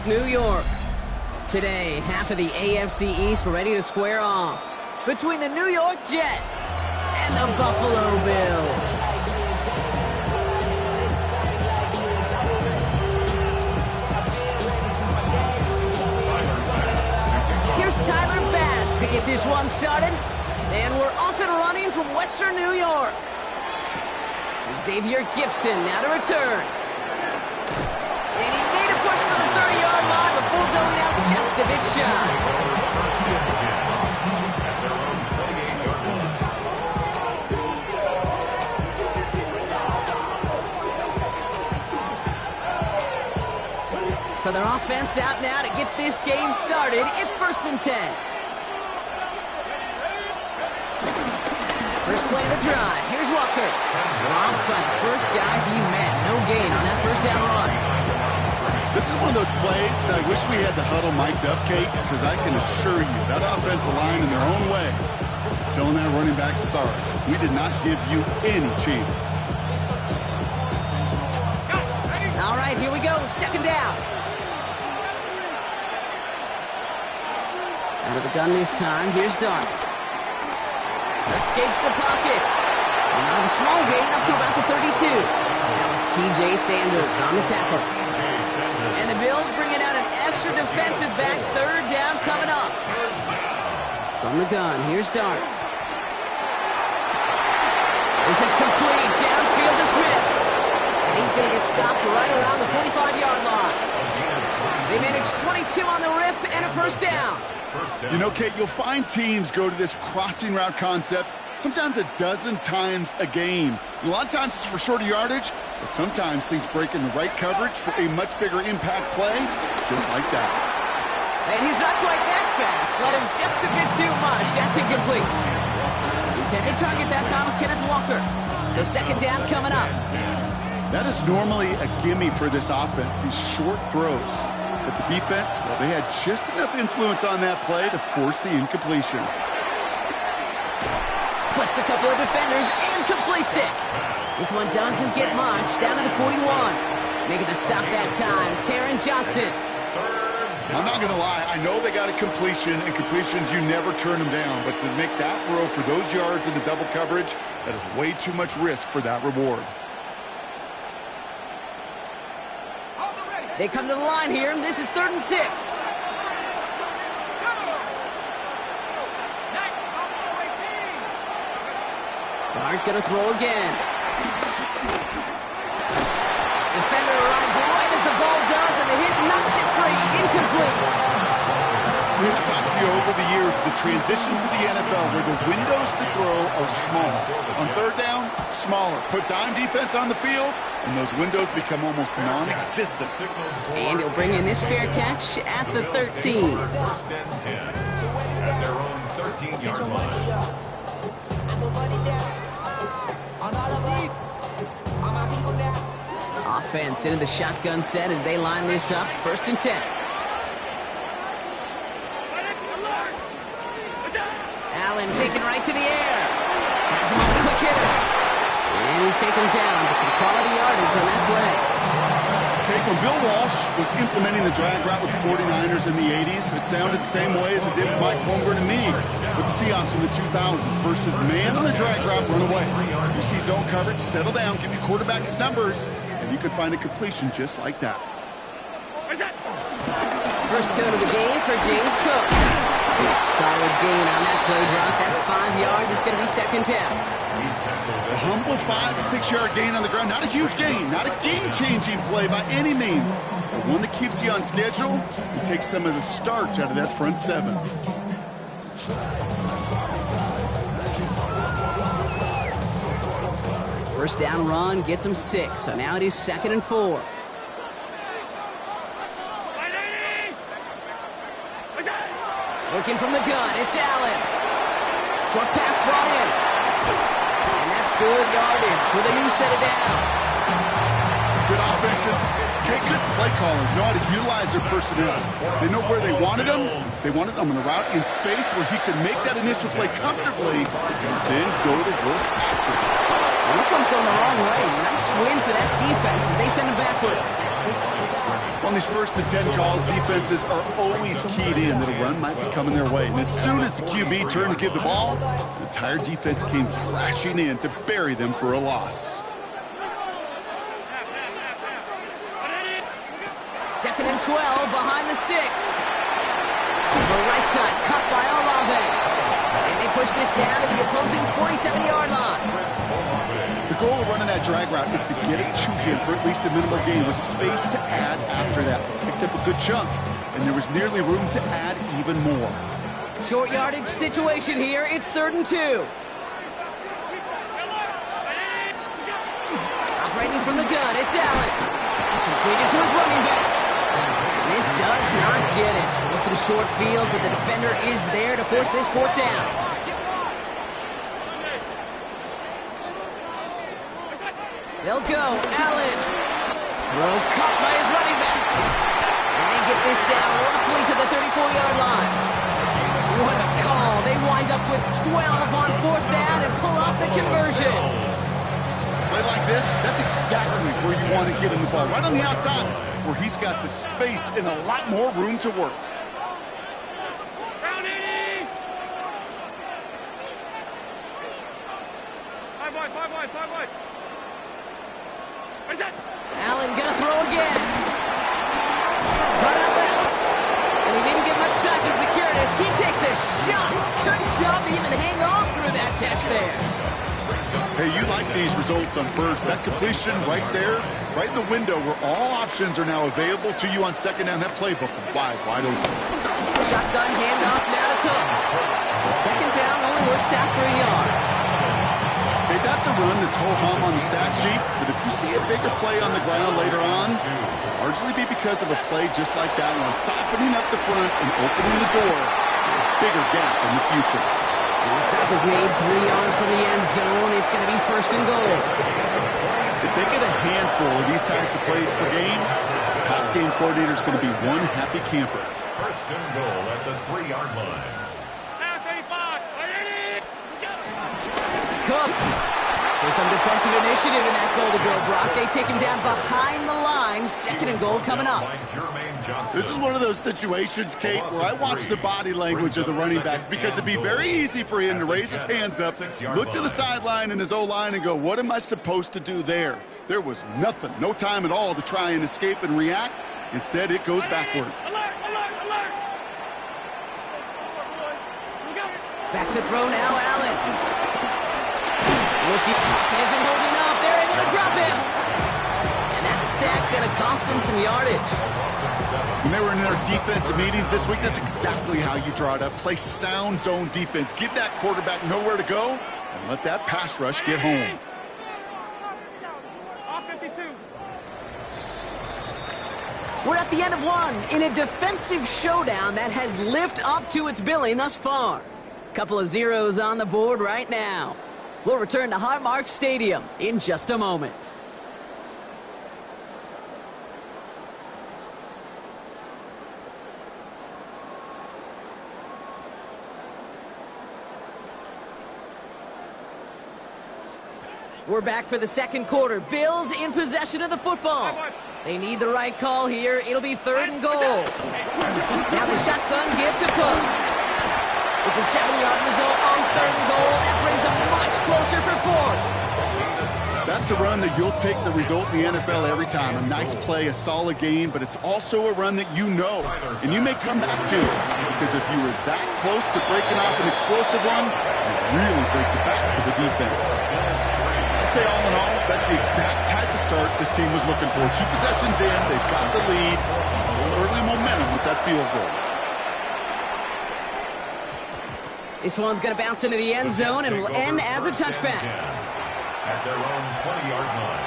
New York. Today, half of the AFC East ready to square off between the New York Jets and the Buffalo Bills. Here's Tyler Bass to get this one started. And we're off and running from Western New York. Xavier Gipson now to return. And he made a push for the 30-yard line before going out just a bit shy. So their offense out now to get this game started. It's 1st and 10. First play of the drive. Here's Walker. Drops by the first guy he met. No gain on that first down run. This is one of those plays that I wish we had the huddle mic'd up, Kate, because I can assure you that offensive line in their own way is telling that running back, sorry, we did not give you any chance. All right, here we go. 2nd down. Out of the gun this time. Here's Dart. Escapes the pocket. And out of a small gain up to about the 32. That was T.J. Sanders on the tackle. And the Bills bringing out an extra defensive back. 3rd down coming up. From the gun, here's Dart. This is complete. Downfield to Smith. And he's going to get stopped right around the 45-yard line. They managed 22 on the rip and a 1st down. You know, Kate, you'll find teams go to this crossing route concept sometimes a dozen times a game. A lot of times it's for shorter yardage, but sometimes things break in the right coverage for a much bigger impact play, just like that. And he's not quite that fast. Let him just a bit too much. That's incomplete. Intended target that time was Kenneth Walker. So 2nd down coming up. That is normally a gimme for this offense, these short throws. But the defense, well, they had just enough influence on that play to force the incompletion. Splits a couple of defenders and completes it. This one doesn't get much. Down to the 41. Making the stop that time, Taron Johnson. I'm not going to lie. I know they got a completion, and completions, you never turn them down. But to make that throw for those yards into double coverage, that is way too much risk for that reward. They come to the line here. This is 3rd and 6. Dart gonna throw again. Defender arrives right as the ball does, and the hit knocks it free. Incomplete. We've talked to you over the years the transition to the NFL where the windows to throw are small. On 3rd down, smaller. Put dime defense on the field, and those windows become almost non-existent. And he'll bring in this fair catch at the 13. 1st and 10 at their own 13-yard line. Offense into the shotgun set as they line this up. 1st and 10. Allen taken right to the air. Has him on the quick hitter. And he's taken down, but some quality yardage on that play. Okay, when Bill Walsh was implementing the drag route with the 49ers in the 80s, it sounded the same way as it did with Mike Holmgren and me with the Seahawks in the 2000s versus man on the drag route, run away. You see zone coverage, settle down, give your quarterback his numbers, and you could find a completion just like that. First tone of the game for James Cook. Solid gain on that play, Ross. That's 5 yards. It's going to be 2nd down. A humble 5 to 6 yard gain on the ground. Not a huge gain, not a game-changing play by any means, but one that keeps you on schedule and takes some of the starch out of that front 7. First down run gets him 6. So now it is 2nd and 4. Looking from the gun, it's Allen. Short pass brought in. And that's good yardage with a new set of downs. Good offenses. Okay, good play callers know how to utilize their personnel. They know where they wanted them. They wanted them on a route in space where he could make that initial play comfortably and then go to work after it. And this one's going the wrong way. Nice win for that defense as they send him backwards. On these 1st and 10 calls, defenses are always keyed in that a run might be coming their way. And as soon as the QB turned to give the ball, the entire defense came crashing in to bury them for a loss. 2nd and 12 behind the sticks. To the right side, cut by Olave. And they push this down to the opposing 47-yard line. The goal of running that drag route is to get it to him for at least a minimal gain with space to add after that. Picked up a good chunk, and there was nearly room to add even more. Short yardage situation here. It's 3rd and 2. Operating from the gun, it's Allen. Completed to his running back. This does not get it. Looking short field, but the defender is there to force this 4th down. They'll go. Allen. Throw caught by his running back. And they get this down roughly to the 34-yard line. What a call. They wind up with 12 on 4th down and pull off the conversion. Play like this, that's exactly where you want to get him the ball. Right on the outside, where he's got the space and a lot more room to work. Allen gonna throw again. Cut out left. And he didn't get much time to secure it as he takes a shot. Good job to even hang on through that catch there. Hey, you like these results on first. That completion right there, right in the window where all options are now available to you on 2nd down. That playbook wide open. Shotgun handoff now to Cook. But 2nd down only works out for a yard. Hey, that's a run that's ho-hum on the stat sheet, but if you see a bigger play on the ground later on, it'll largely be because of a play just like that one, softening up the front and opening the door for a bigger gap in the future. And the stop is made 3 yards from the end zone. It's going to be 1st and goal. If they get a handful of these types of plays per game, the pass game coordinator is going to be one happy camper. 1st and goal at the 3-yard line. Cook. So some defensive initiative in that goal to go, Brock. They take him down behind the line. 2nd and goal coming up. This is one of those situations, Kate, where I watch the body language of the running back because it'd be very easy for him to raise his hands up, look to the sideline and his O-line and go, what am I supposed to do there? There was nothing, no time at all to try and escape and react. Instead, it goes backwards. Back to throw now, Allen. Rookie pocket isn't holding up. They're able to drop him. And that sack going to cost them some yardage. When they were in their defensive meetings this week, that's exactly how you draw it up. Play sound zone defense. Give that quarterback nowhere to go and let that pass rush get home. We're at the end of one in a defensive showdown that has lived up to its billing thus far. Couple of zeros on the board right now. We'll return to Highmark Stadium in just a moment. We're back for the 2nd quarter. Bills in possession of the football. They need the right call here. It'll be 3rd and goal. Now the shotgun give to Cook. It's a 7-yard result on 3rd and goal. That brings them much closer for 4th. That's a run that you'll take the result in the NFL every time. A nice play, a solid game, but it's also a run that you know, and you may come back to it. Because if you were that close to breaking off an explosive one, you really break the backs of the defense. I'd say all in all, that's the exact type of start this team was looking for. 2 possessions in, they've got the lead, a little early momentum with that field goal. This one's going to bounce into the end zone and will end as a touchback. At their own 20-yard line.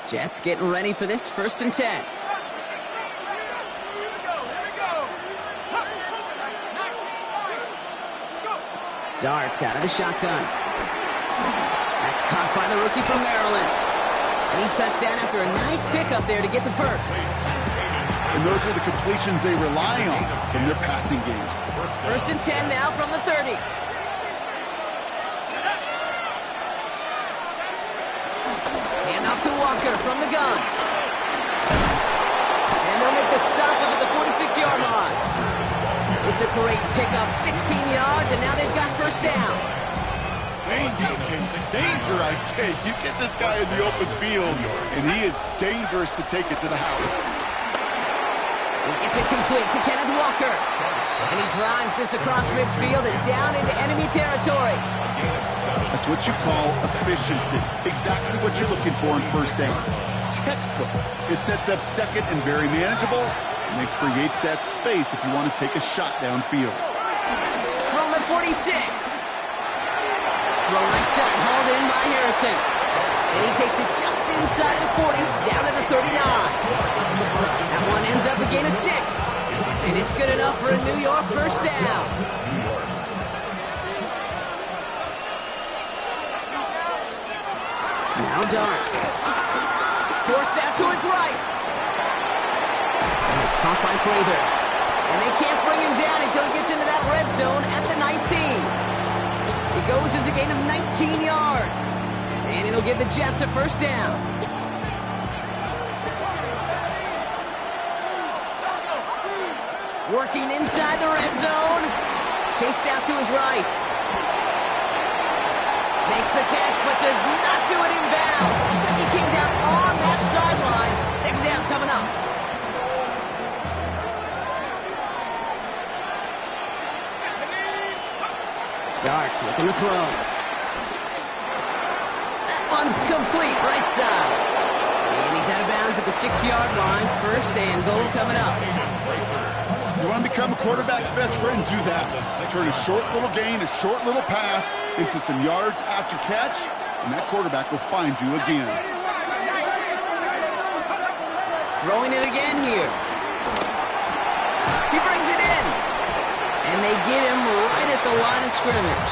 Jets getting ready for this 1st and 10. Darts out of the shotgun. That's caught by the rookie from Maryland. And he's touched down after a nice pickup there to get the first. And those are the completions they rely on from their passing game. First and 10 now from the 30. Hand off to Walker from the gun. And they'll make the stop up at the 46-yard line. It's a great pickup, 16 yards, and now they've got first down. Danger, I say. You get this guy in the open field, and he is dangerous to take it to the house. It's incomplete to Kenneth Walker. And he drives this across midfield and down into enemy territory. That's what you call efficiency. Exactly what you're looking for in first down. Textbook. It sets up second and very manageable, and it creates that space if you want to take a shot downfield. From the 46. Throw right side, hauled in by Harrison. And he takes it just inside the 40, down to the 39. That one ends up a gain of 6. And it's good enough for a New York first down. Now Dart. Forced out to his right. And it's caught by Prather. And they can't bring him down until he gets into that red zone at the 19. It goes as a gain of 19 yards. And it'll give the Jets a first down. Working inside the red zone. Chased out to his right. Makes the catch, but does not do it in bounds. Looks like he came down on that sideline. Second down coming up. Darts looking to throw. That one's complete, right side. And he's out of bounds at the 6-yard line. First and goal coming up. You want to become a quarterback's best friend? Do that. Turn a short little gain, a short little pass into some yards after catch, and that quarterback will find you again. Throwing it again here. He brings it in. And they get him right at the line of scrimmage.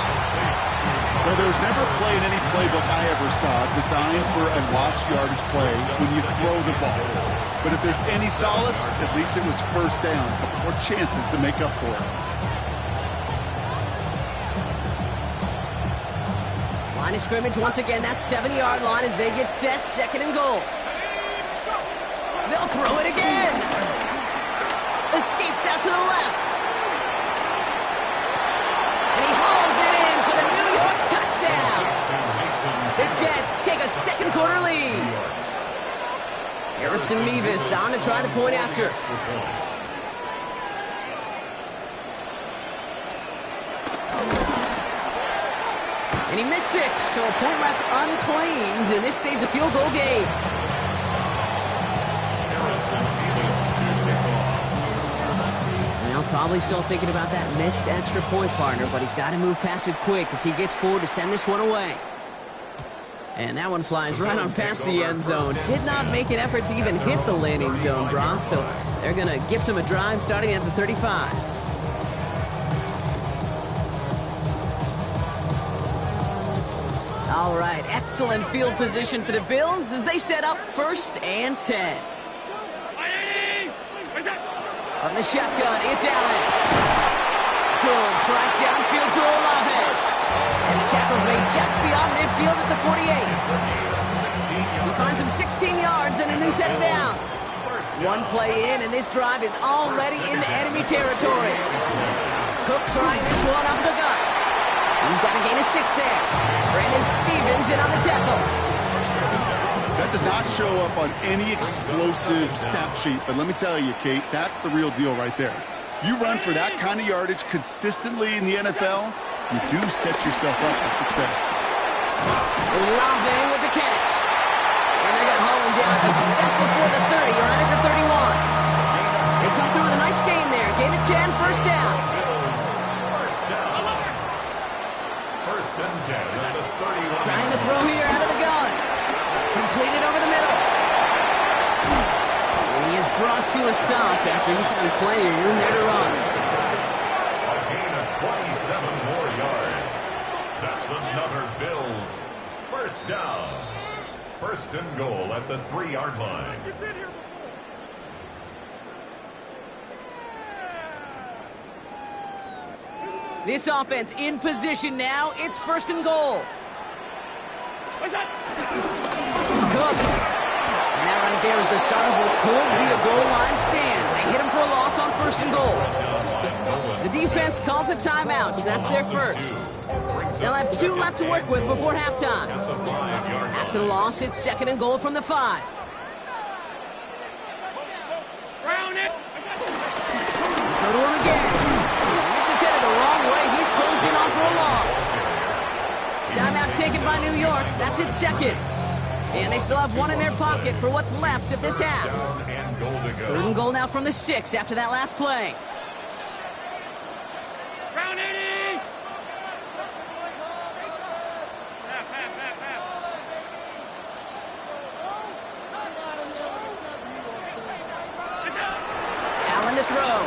Well, there was never a play in any playbook I ever saw designed for a lost yardage play when you throw the ball. But if there's any solace, at least it was first down. A couple more chances to make up for it. Line of scrimmage once again, that 7-yard line as they get set, second and goal. They'll throw it again. Escapes out to the left. And he hauls it in for the New York touchdown. The Jets take a second quarter lead. Harrison Mevis on to try the point after. And he missed it, so a point left unclaimed, and this stays a field goal game. Now probably still thinking about that missed extra point, partner, but he's got to move past it quick as he gets forward to send this one away. And that one flies right on past the end zone. Did not make an effort to even hit the landing zone, Brock, so they're going to gift him a drive starting at the 35. All right, excellent field position for the Bills as they set up first and 10. On the shotgun, it's Allen. Good strike downfield to Olave. And the tackle's made just beyond midfield at the 48. He finds him 16 yards and a new set of downs. One play in, and this drive is already into enemy territory. Cook trying this one up the gut. He's got a gain of 6 there. Brandon Stevens in on the tackle. That does not show up on any explosive stat sheet, but let me tell you, Kate, that's the real deal right there. You run for that kind of yardage consistently in the NFL, you do set yourself up for success. Olave with the catch. And they're going to haul him down a step before the 30, right at the 31. They come through with a nice gain there. Gain of 10, first down. First and 10 at the 31. Trying to throw here out of the gun. Completed over the middle. And he is brought to a stop after he found plenty of room there to run. A gain of 27 more yards. That's another Bills first down. First and goal at the 3-yard line. This offense in position now. It's first and goal. Cook. And that right there is the start of what could be a goal line stand. They hit him for a loss on first and goal. The defense calls a timeout, so that's their first. They'll have 2 left to work with before halftime. After the loss, it's second and goal from the 5. Go to him again. This is headed the wrong way. He's closed in on for a loss. Timeout taken by New York. That's its second. And they still have 1 in their pocket for what's left of this half. Third and goal now from the 6 after that last play. Allen to throw.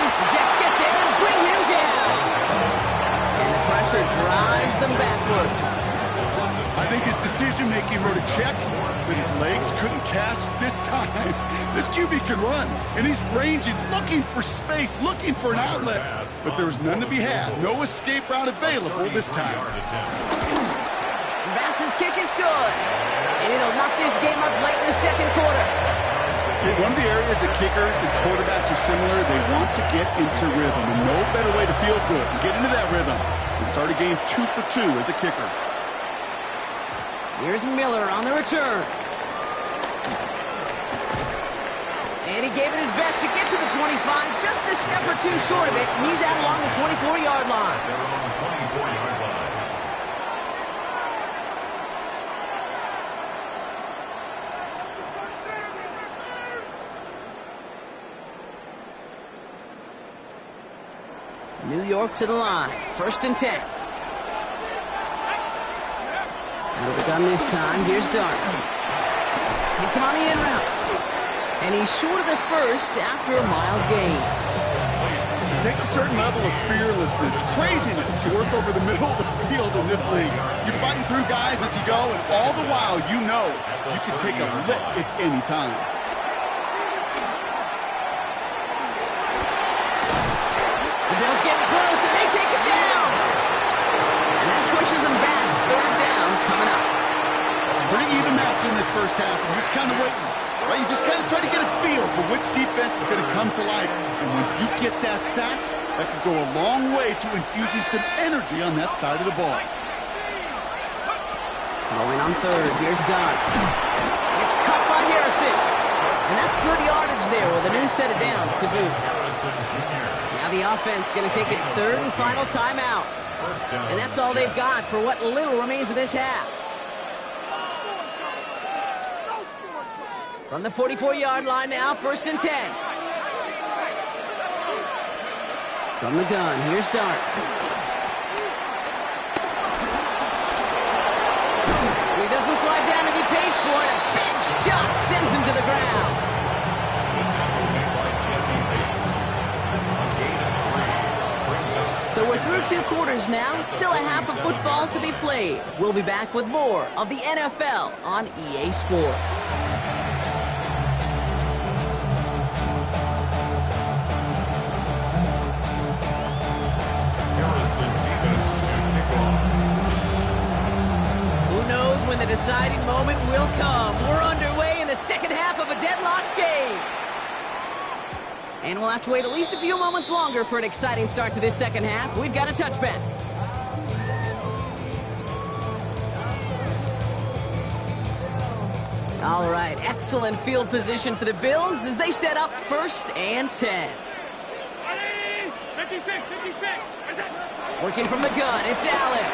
The Jets get there and bring him down. And the pressure drives them backwards. I think his decision-making wrote a check, but his legs couldn't catch this time. This QB can run, and he's ranging, looking for space, looking for an outlet. But there was none to be had. No escape route available this time. Bass's kick is good. And it'll knock this game up late in the second quarter. One of the areas that kickers and quarterbacks are similar, they want to get into rhythm. And no better way to feel good and get into that rhythm and start a game 2 for 2 as a kicker. Here's Miller on the return. And he gave it his best to get to the 25, just a step or 2 short of it. And he's out along the 24-yard line. They're on the 24-yard line. New York to the line. First and 10. Out of the gun this time. Here's Dart. Hits him on the in route. And he's short of the first after a mild gain. It takes a certain level of fearlessness, craziness to work over the middle of the field in this league. You're fighting through guys as you go, and all the while you know you can take a lick at any time. The Bills getting close, and they take it down. And that pushes them back. Third down coming up. Pretty even match in this first half. You're just kind of waiting. Right? You just kind of try to get a feel for which defense is going to come to life. And when you get that sack, that could go a long way to infusing some energy on that side of the ball. Throwing on third. Here's Dodds. It's cut by Harrison. And that's good yardage there with a new set of downs to boot. Now the offense going to take its third and final timeout. And that's all they've got for what little remains of this half. From the 44-yard line now, first and 10. From the gun, here's Dart. He doesn't slide down and he pays for it. A big shot sends him to the ground. So we're through 2 quarters now. Still a half of football to be played. We'll be back with more of the NFL on EA Sports. When the deciding moment will come. We're underway in the second half of a deadlocked game. And we'll have to wait at least a few moments longer for an exciting start to this second half. We've got a touchback. All right, excellent field position for the Bills as they set up first and 10. 56. Working from the gun, it's Allen.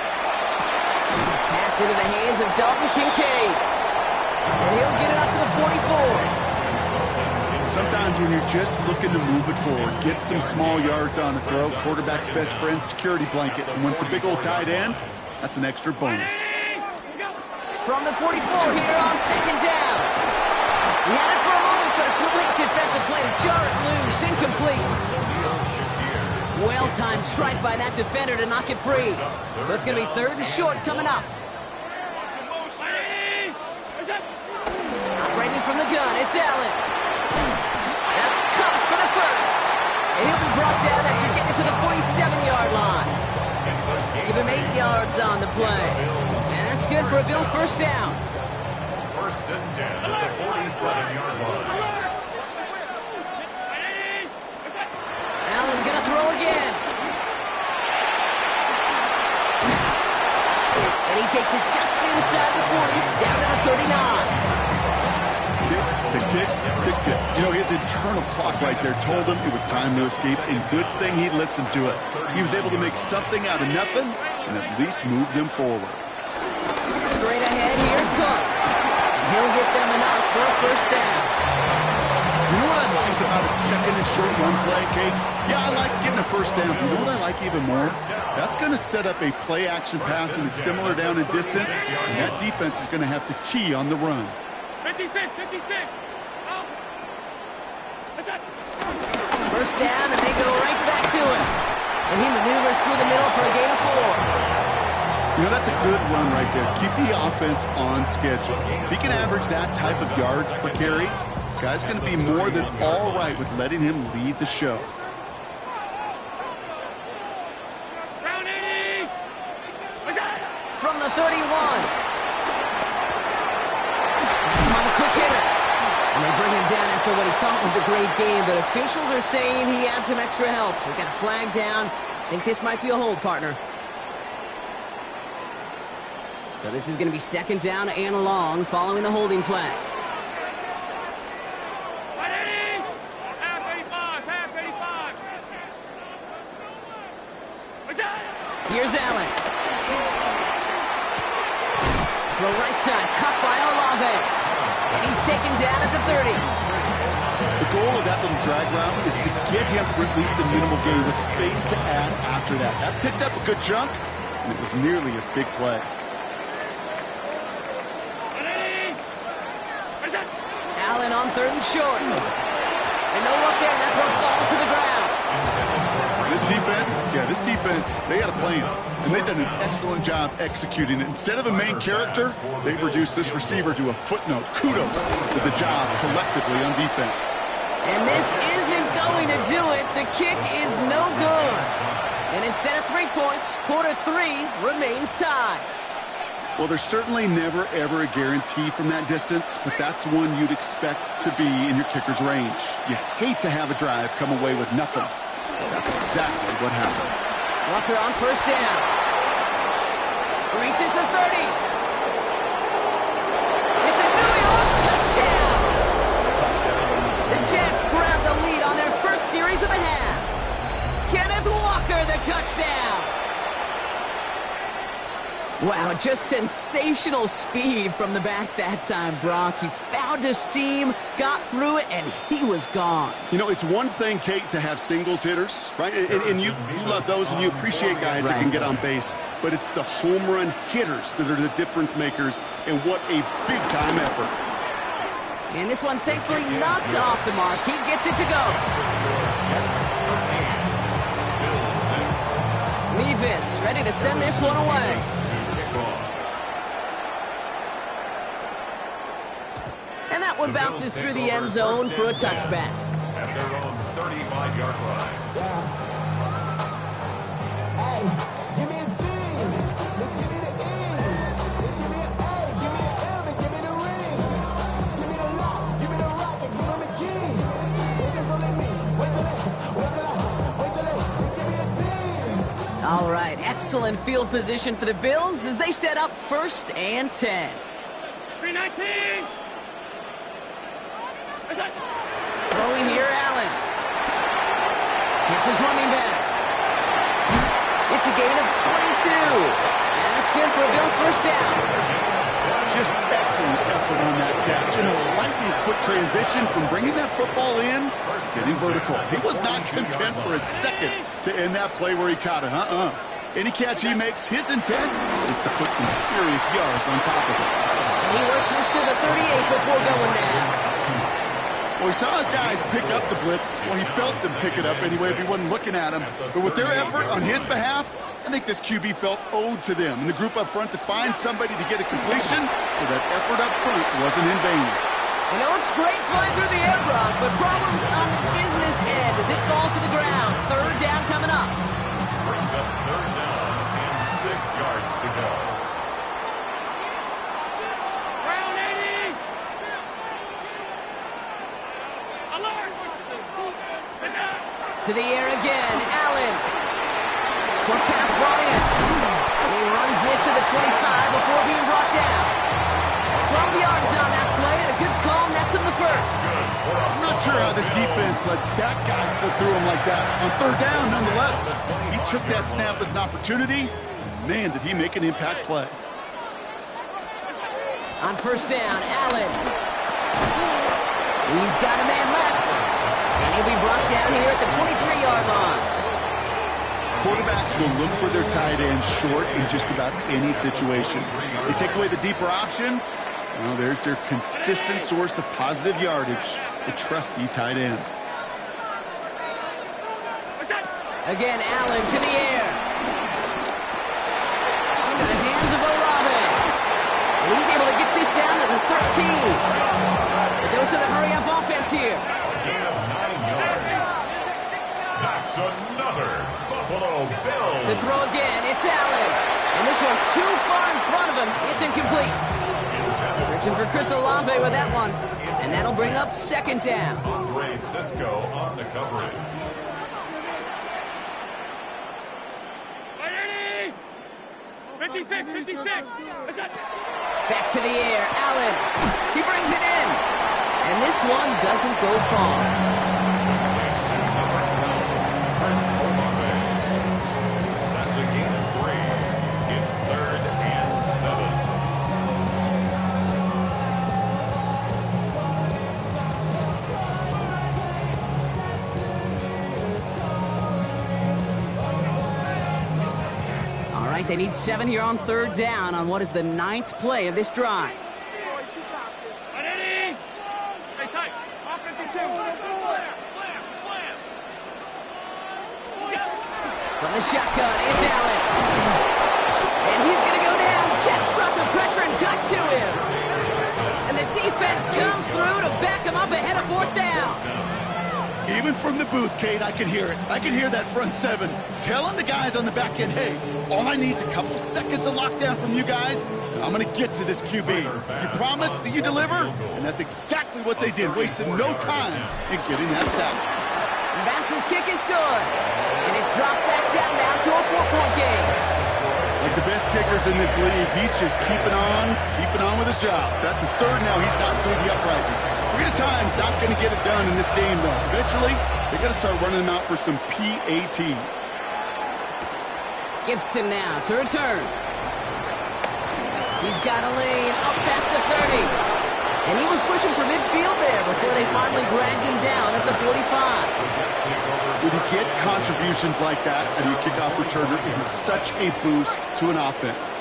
Pass into the hands of Dalton Kincaid. And he'll get it up to the 44. Sometimes when you're just looking to move it forward, get some small yards on the throw, quarterback's best friend, security blanket. And when it's a big old tight end, that's an extra bonus. From the 44 here on second down. He had it for a moment, but a quick defensive play to jar it loose. Incomplete. Well-timed strike by that defender to knock it free. So it's going to be third and short coming up. Here's Allen. That's caught for the first. And he'll be brought down after getting to the 47-yard line. Give him 8 yards on the play. And that's good for a Bills first down. First and 10 at the 47-yard line. Allen gonna throw again. And he takes it just inside the 40, down to the 39. Tick, tick, tick, tick, tick. You know, his internal clock right there told him it was time to escape, and good thing he listened to it. He was able to make something out of nothing and at least move them forward. Straight ahead, here's Cook. And he'll get them enough for a first down. You know what I like about a second and short run play, Kate? Yeah, I like getting a first down. You know what I like even more? That's going to set up a play-action pass in a similar down and distance, and that defense is going to have to key on the run. 56. First down, and they go right back to him. And he maneuvers through the middle for a gain of 4. You know, that's a good run right there. Keep the offense on schedule. If he can average that type of yards per carry, this guy's going to be more than all right with letting him lead the show. Round 80. From the 31. That's him on the quick hitter. And they bring him down after what he thought was a great game, but officials are saying he had some extra help. We got a flag down. Think this might be a hold, partner. So this is going to be second down and long following the holding flag. Half 85. Here's Allen. Throw right side, cut by Olave. And he's taken down at the 30. The goal of that little drag route is to get him for at least a minimal gain with space to add after that. That picked up a good chunk, and it was nearly a big play. Allen on third and short. And no look there, and that throw falls to the ground. This defense, they had a plan, and they've done an excellent job executing it. Instead of a main character, they've reduced this receiver to a footnote. Kudos to the job collectively on defense. And this isn't going to do it. The kick is no good. And instead of 3 points, quarter 3 remains tied. Well, there's certainly never, ever a guarantee from that distance, but that's one you'd expect to be in your kicker's range. You hate to have a drive come away with nothing. That's exactly what happened. Walker on first down. Reaches the 30. It's a New York touchdown. The Jets grab the lead on their first series of the half. Kenneth Walker, the touchdown. Wow, just sensational speed from the back that time, Brock. He found a seam, got through it, and he was gone. You know, it's one thing, Kate, to have singles hitters, right? And you love those, and you appreciate guys that can get on base. But it's the home run hitters that are the difference makers, and what a big-time effort. And this one, thankfully, not off the mark. He gets it to go. Mevis ready to send this one away. And that one bounces through the end zone for a touchback. At their own 35-yard line. Hey, give me a G. Give me the E. Give me an A. Give me an M. And give me the ring. Give me the lock. Give me the rock. And give me the key. It is only me. Wait till give me a team. All right, excellent field position for the Bills as they set up 1st and 10. 319. Throwing here, Allen. It's his running back. It's a gain of 22. And that's good for a Bills first down. Just excellent effort on that catch. And a lightning quick transition from bringing that football in, getting vertical. He was not content for a second to end that play where he caught it. Any catch he makes, his intent is to put some serious yards on top of it. And he works this to the 38 before going down. Well, he saw his guys pick up the blitz. Well, he felt them pick it up anyway if he wasn't looking at him. But with their effort on his behalf, I think this QB felt owed to them and the group up front to find somebody to get a completion so that effort up front wasn't in vain. And it looks great flying through the air, Brock, but problems on the business end as it falls to the ground. Third down coming up. Brings up third down and 6 yards to go. Ground 80. Alert. To the air again, Allen. Short pass, Bryant. And he runs this to the 25 before being brought down. 12 yards on that play, and a good call nets him the first. I'm not sure how this defense let that guy slip through him like that. On third down, nonetheless, he took that snap as an opportunity. Man, did he make an impact play. On first down, Allen. He's got a man left. And he'll be brought down here at the 23-yard line. Quarterbacks will look for their tight end short in just about any situation. They take away the deeper options. Well, there's their consistent source of positive yardage, the trusty tight end. Again, Allen to the air. Into the hands of Olave. And he's able to get this down to the 13. The dose of the hurry-up offense here. Gain of 9 yards. That's another Buffalo Bills. To throw again, it's Allen. And this one too far in front of him. It's incomplete. Searching for Chris Olave with that one. And that'll bring up second down. Andre Cisco on the coverage. 56, 56. Back to the air, Allen. He brings it in. And this one doesn't go far. That's a gain of 3. It's 3rd and 7. All right, they need 7 here on third down on what is the 9th play of this drive. Stay tight. Offensive 2. From the shotgun, it's Allen. And he's going to go down. Jets brought the pressure and got to him. And the defense comes through to back him up ahead of 4th down. Even from the booth, Kate, I could hear it. I could hear that front 7 telling the guys on the back end, hey, all I need is a couple seconds of lockdown from you guys, and I'm going to get to this QB. You promise that you deliver? And that's exactly what they did. Wasted no time in getting that sack. Bass's kick is good. And it's dropped back down now to a 4-point game. Like the best kickers in this league, he's just keeping on with his job. That's a 3rd now. He's gotten through the uprights. 3 at a time's not going to get it done in this game, though. Eventually, they got to start running them out for some PATs. Gibson now to return. He's got a lane up past the 30. And he was pushing for midfield there before they finally dragged him down at the 45. When you get contributions like that out of your kickoff returner, it is such a boost to an offense.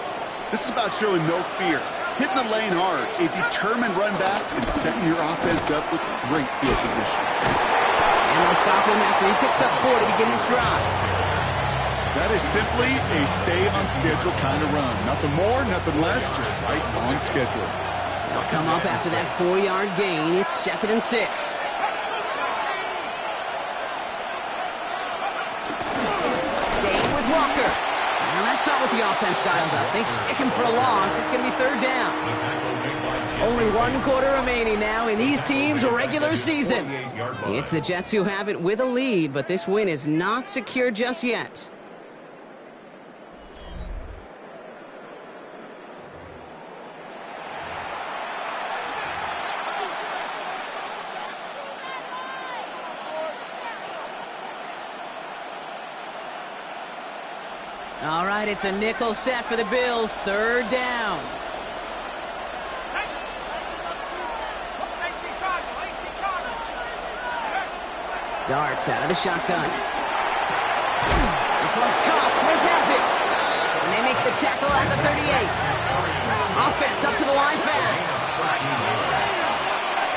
This is about showing no fear, hitting the lane hard, a determined run back, and setting your offense up with great field position. And they'll stop him after he picks up 4 to begin this drive. That is simply a stay-on-schedule kind of run. Nothing more, nothing less, just right on schedule. They'll come up after that 4-yard gain. It's 2nd and 6. Staying with Walker. Now that's not what the offense dialed up. They stick him for a loss. It's going to be 3rd down. Only 1 quarter remaining now in these teams' regular season. It's the Jets who have it with a lead, but this win is not secure just yet. All right, it's a nickel set for the Bills. 3rd down. Darts out of the shotgun. This one's caught. Smith has it. And they make the tackle at the 38. Offense up to the line fast.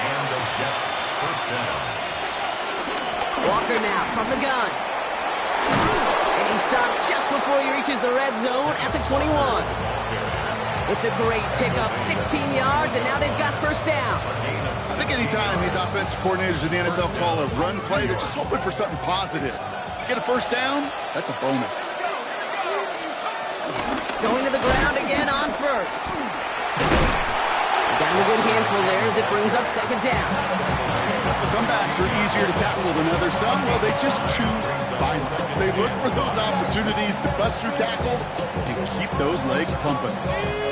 And the Jets first down. Walker now from the gun. And he stopped just before he reaches the red zone at the 21. It's a great pickup, 16 yards, and now they've got first down. I think anytime these offensive coordinators in the NFL call a run play, they're just hoping for something positive. To get a first down, that's a bonus. Going to the ground again on first. Down a good handful there as it brings up second down. Some backs are easier to tackle than others. Some, well, they just choose violence. They look for those opportunities to bust through tackles and keep those legs pumping.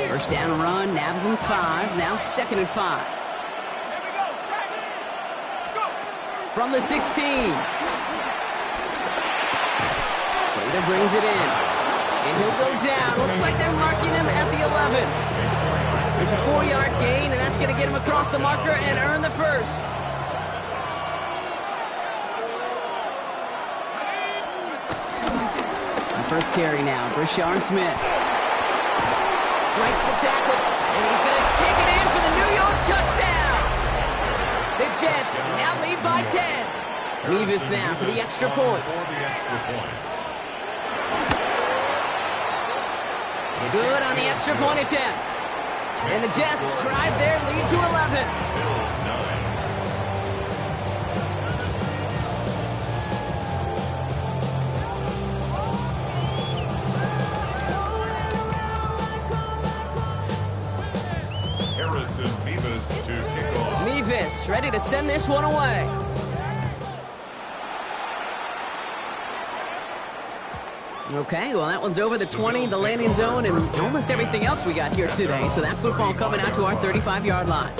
First down run, nabs him 5, now 2nd and 5. From the 16. Prater brings it in. And he'll go down. Looks like they're marking him at the 11. It's a 4-yard gain, and that's going to get him across the marker and earn the first. The first carry now, Brashard Smith. Breaks the tackle, and he's going to take it in for the New York touchdown. The Jets now lead by 10. Mevis now for the extra point. Good on the extra point attempt. And the Jets drive their lead to 11. Harrison Mevis to kick off. Mevis ready to send this one away. Okay, well, that one's over the 20, the landing zone, and almost everything else we got here today. So that football coming out to our 35-yard line.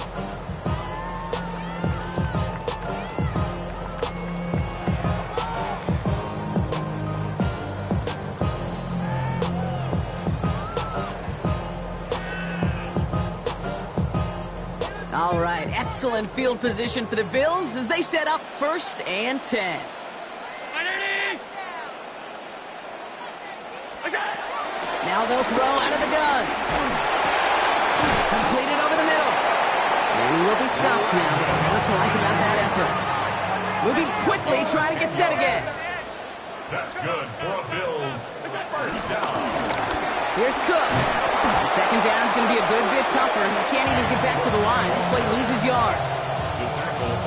All right, excellent field position for the Bills as they set up 1st and 10. Now they'll throw out of the gun. Completed over the middle. And he will be stopped now, but what to like about that effort. Moving quickly, trying to get set again. That's good for a Bills first down. Here's Cook. Second down's going to be a good bit tougher. He can't even get back to the line. This play loses yards.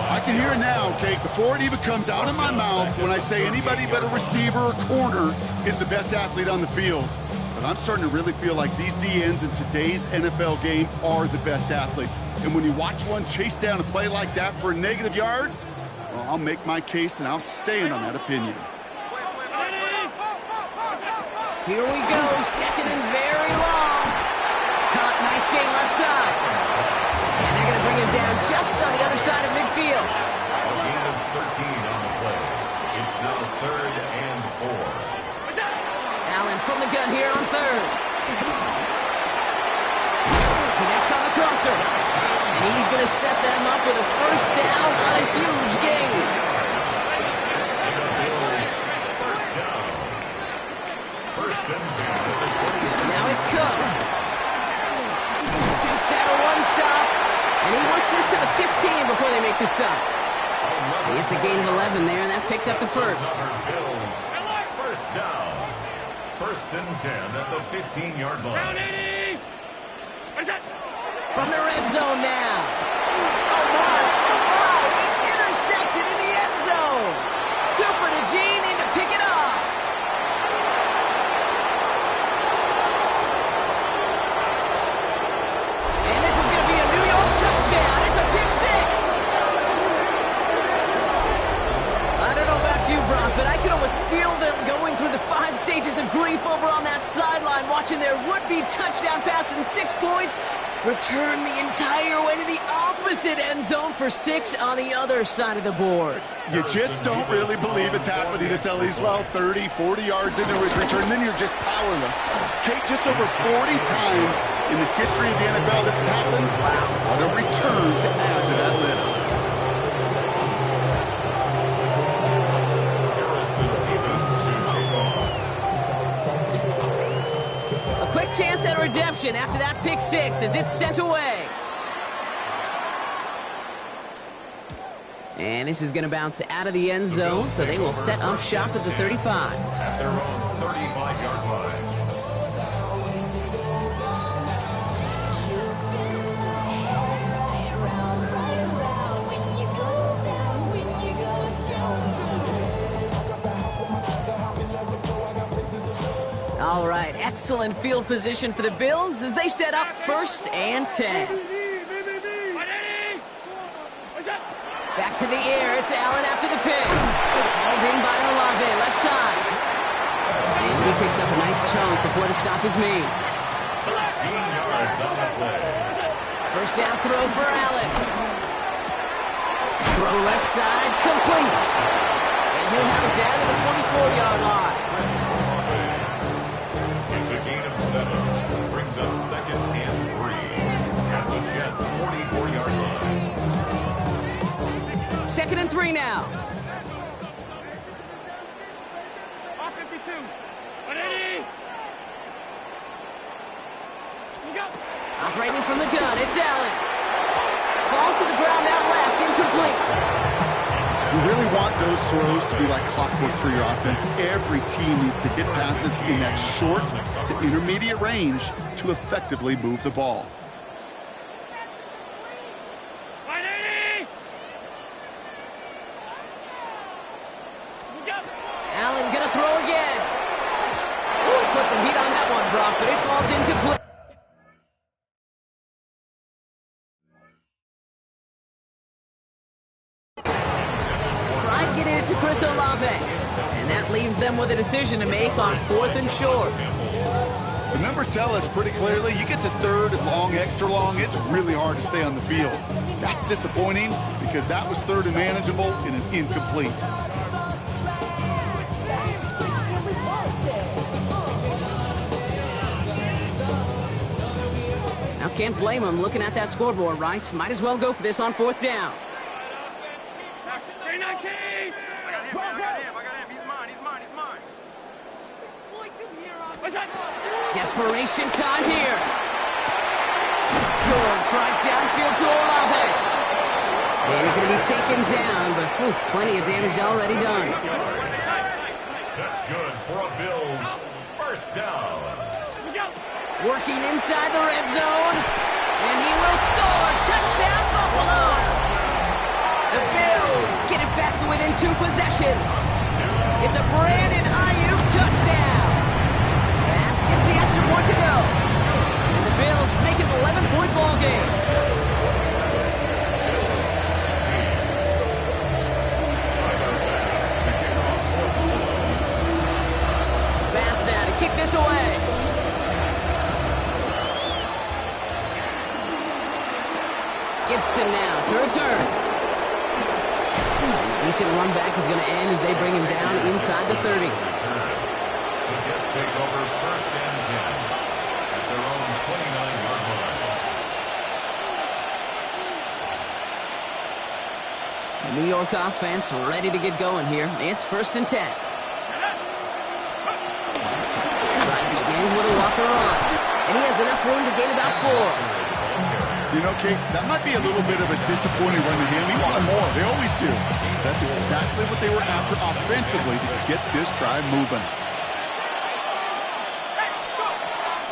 I can hear it now, Kate, before it even comes out of my mouth when I say anybody but a receiver or corner is the best athlete on the field. But I'm starting to really feel like these DNs in today's NFL game are the best athletes. And when you watch one chase down a play like that for negative yards, well, I'll make my case and I'll stand on that opinion. Here we go, 2nd and very long. Caught, nice gain left side. And they're going to bring him down just on the other side of midfield. A gain of 13 on the play. It's now 3rd and 4. Allen from the gun here on 3rd. Connects on the crosser. And he's going to set them up with a first down on a huge gain. First down. 1st and 10. Now it's Cook. Takes out a one-stop. And he works this to the 15 before they make the stop. It's a gain of 11 there, and that picks up the first. Bills first down. 1st and 10 at the 15-yard line. From the red zone now. Oh my, it's intercepted in the end zone. Cooper to Gene in to pick it up. And this is going to be a New York touchdown. It's a pick 6. I don't know about you, Brock, but I can almost feel them going through the 5 stages of grief over on that sideline, watching their would-be touchdown pass in 6 points return the entire way to the opposite end zone for 6 on the other side of the board. You just don't really believe it's happening until he's, well, 30, 40 yards into his return. Then you're just powerless. Kate, just over 40 times in the history of the NFL this has happened. What a return to add to that list. Quick chance at redemption after that pick 6 as it's sent away. And this is going to bounce out of the end zone, so they will set up shop at the 35. At their own 35-yard line. All right, excellent field position for the Bills as they set up 1st and 10. Back to the air, it's Allen after the pick. Held in by Olave, left side. And he picks up a nice chunk before the stop is made. 13 yards on the play. First down throw for Allen. Throw left side, complete. And he'll have it down to the 44-yard line. It's a gain of 7. Brings up 2nd and 3 at the Jets' 44-yard line. 2nd and 3 now. Off 52. 180. Look out. Operating from the gun, it's Allen. Falls to the ground out left, incomplete. You really want those throws to be like clockwork for your offense. Every team needs to hit passes in that short to intermediate range to effectively move the ball. 180. Look out. Allen gonna throw again. Ooh, he put some heat on that one, Brock, but it falls incomplete. Try getting it to Chris Olave. And that leaves them with a decision to make on 4th and short. The numbers tell us pretty clearly, you get to 3rd and long, extra long, it's really hard to stay on the field. That's disappointing because that was 3rd and manageable in an incomplete. Now can't blame him looking at that scoreboard, right? Might as well go for this on 4th down. 319. I got him. He's mine. What's that? Desperation time here. George right downfield to Olave. And he's going to be taken down, but plenty of damage already done. That's good for a Bills 1st down. Look out. Working inside the red zone. And he will score. Touchdown, Buffalo. The Bills get it back to within 2 possessions. It's a Brandon Ayuk touchdown. As gets the extra point to go. And the Bills make it an 11-point ball game. Bass now to kick this away. Gibson now to return. Decent run back is going to end as they bring him down inside the 30. The Jets take over 1st and 10 at their own 29-yard line. The New York offense ready to get going here. It's 1st and 10. Drive begins with a walker on. And he has enough room to gain about 4. You know, Kate, that might be a little bit of a disappointing run to him. He wanted more. They always do. That's exactly what they were after offensively to get this drive moving.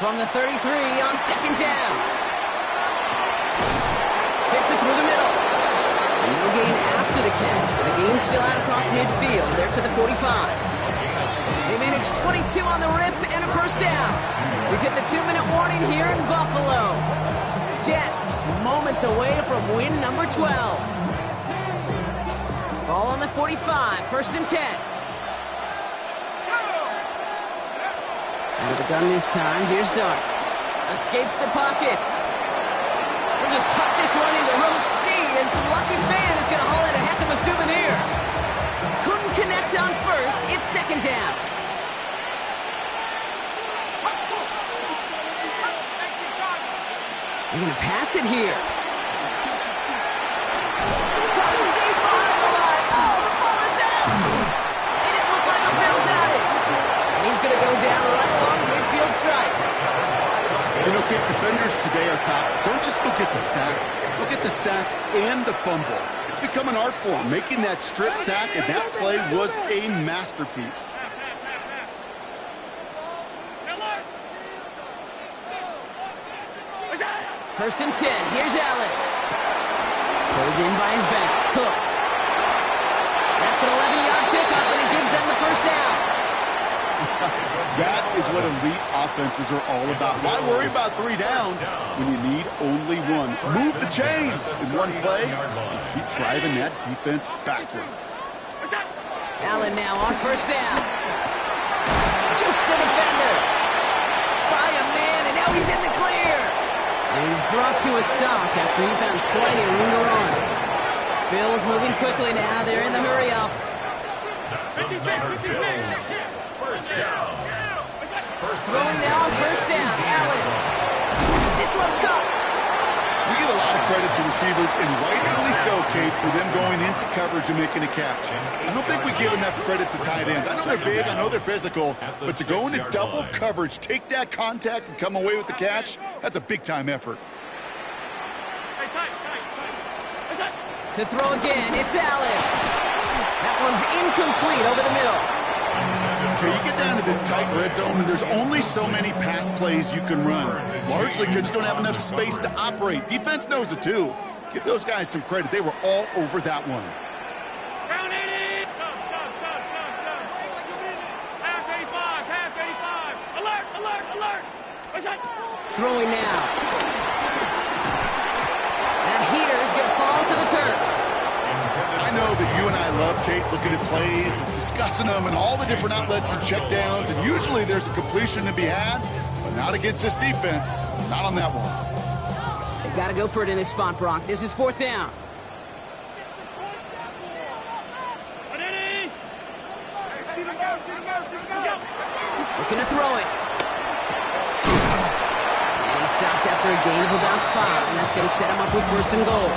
From the 33 on 2nd down. Fits it through the middle. And no gain after the catch, but the gain's still out across midfield. They're to the 45. They managed 22 on the rip and a 1st down. We've hit the 2-minute warning here in Buffalo. Jets moments away from win number 12. Ball on the 45, 1st and 10. Under the gun this time, here's Dart. Escapes the pocket. We'll just huck this one into row C, and some lucky fan is going to haul in a heck of a souvenir. Couldn't connect on 1st, it's 2nd down. They're going to pass it here. Coming deep behind the line. Oh, the ball is out. It didn't look like a Bill got it. And he's going to go down right along the midfield stripe. You know, Kate, defenders today are top. Don't just go get the sack. Go get the sack and the fumble. It's become an art form. Making that strip sack, and that play was a masterpiece. 1st and 10. Here's Allen. Pulled in by his back. Cook. That's an 11-yard pickup, and it gives them the 1st down. That is what elite offenses are all about. Why worry about 3 downs when you need only one? Move the chains in one play and keep driving that defense backwards. Allen now on first down. Juke the defender. By a man, and now he's in the clear. And he's brought to a stop after he found plenty of room to run. Bills moving quickly now. They're in the hurry-up. First down. Throwing now on first down. Allen. This one's caught. We give a lot of credit to receivers, and rightfully so, Kate, for them going into coverage and making a catch. I don't think we give enough credit to tight ends. I know they're big, I know they're physical, but to go into double coverage, take that contact, and come away with the catch, that's a big-time effort. To throw again, it's Allen. That one's incomplete over the middle. Okay, you get down to this tight red zone, and there's only so many pass plays you can run, largely because you don't have enough space to operate. Defense knows it, too. Give those guys some credit. They were all over that one. Round 80! Half 85, half 85. Alert, alert, alert! What's that? Throwing now. That heater's going to fall to the turf. I know that you and I love, Kate, looking at plays, discussing them, and all the different outlets and checkdowns, and usually there's a completion to be had, but not against this defense. Not on that one. They've got to go for it in this spot, Brock. This is fourth down. Looking to throw it. And he stopped after a gain of about 5, and that's going to set him up with first and goal.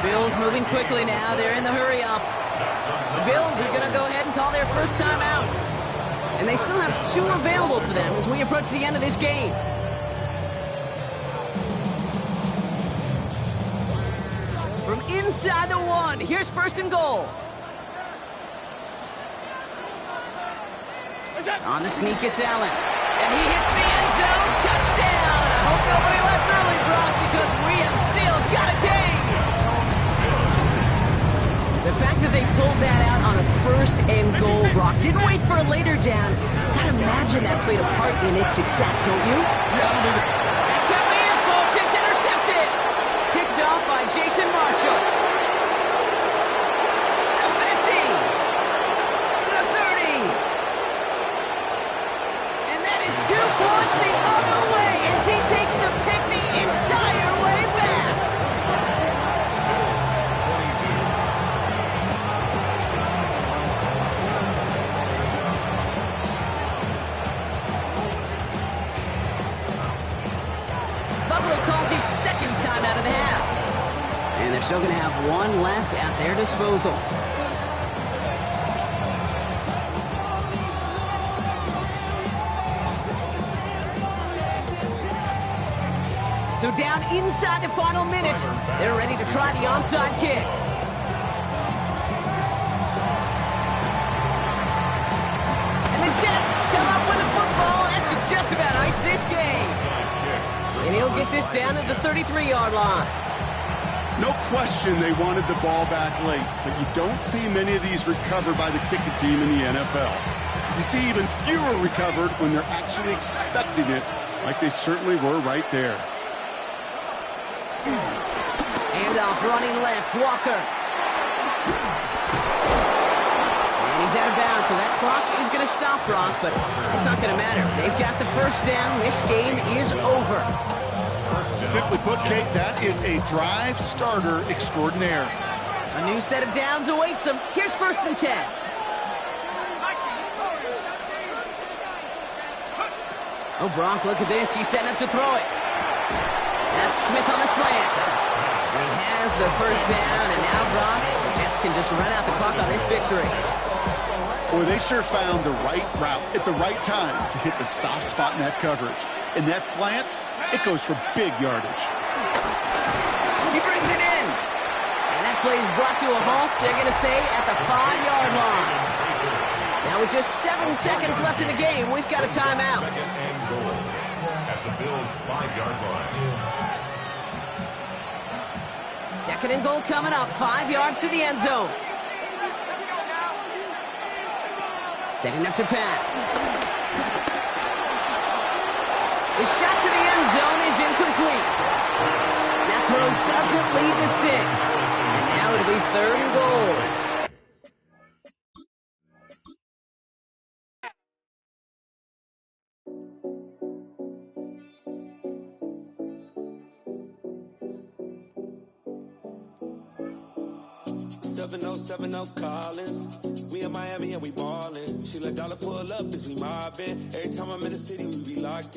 Bills moving quickly now. They're in the hurry-up. The Bills are going to go ahead and call their first time out. And they still have 2 available for them as we approach the end of this game. From inside the 1, here's first and goal. On the sneak, it's Allen. And he hits the end zone. Touchdown! I hope nobody left early, Brock, because we have still got a game. The fact that they pulled that out on a first and goal, Brock, didn't wait for a later down. Gotta imagine that played a part in its success, don't you? That could be it, folks. It's intercepted. Picked off by Jason Marshall. The 50. The 30. And that is 2 points the other way as he takes the pick the entire way back. Buffalo calls it second time out of the half. And they're still going to have 1 left at their disposal. So down inside the final minute, they're ready to try the onside kick. And the Jets come up with a football. That should just about ice this game. And he'll get this down to the 33-yard line. No question they wanted the ball back late, but you don't see many of these recovered by the kicking team in the NFL. You see even fewer recovered when they're actually expecting it, like they certainly were right there. Handoff running left, Walker. And he's out of bounds, so that clock is going to stop, Brock, but it's not going to matter. They've got the first down. This game is over. Simply put, Kate, that is a drive starter extraordinaire. A new set of downs awaits them. Here's first and 10. Oh, Brock, look at this. He's setting up to throw it. That's Smith on the slant. He has the first down, and now Brock, the Jets can just run out the clock on this victory. Boy, they sure found the right route at the right time to hit the soft spot in that coverage. And that slant, it goes for big yardage. He brings it in. And that play is brought to a halt, they're going to say, at the 5-yard line. Now with just 7 seconds left in the game, we've got a timeout. Second and goal at the Bills' 5-yard line. Second and goal coming up, 5 yards to the end zone. Setting up to pass. The shot to the end zone is incomplete. That throw doesn't lead to 6. And now it'll be 3rd and goal. Collins. We in Miami and we ballin'. She let dollar pull up as we mobbin'. Every time I'm in the city, we be locked in.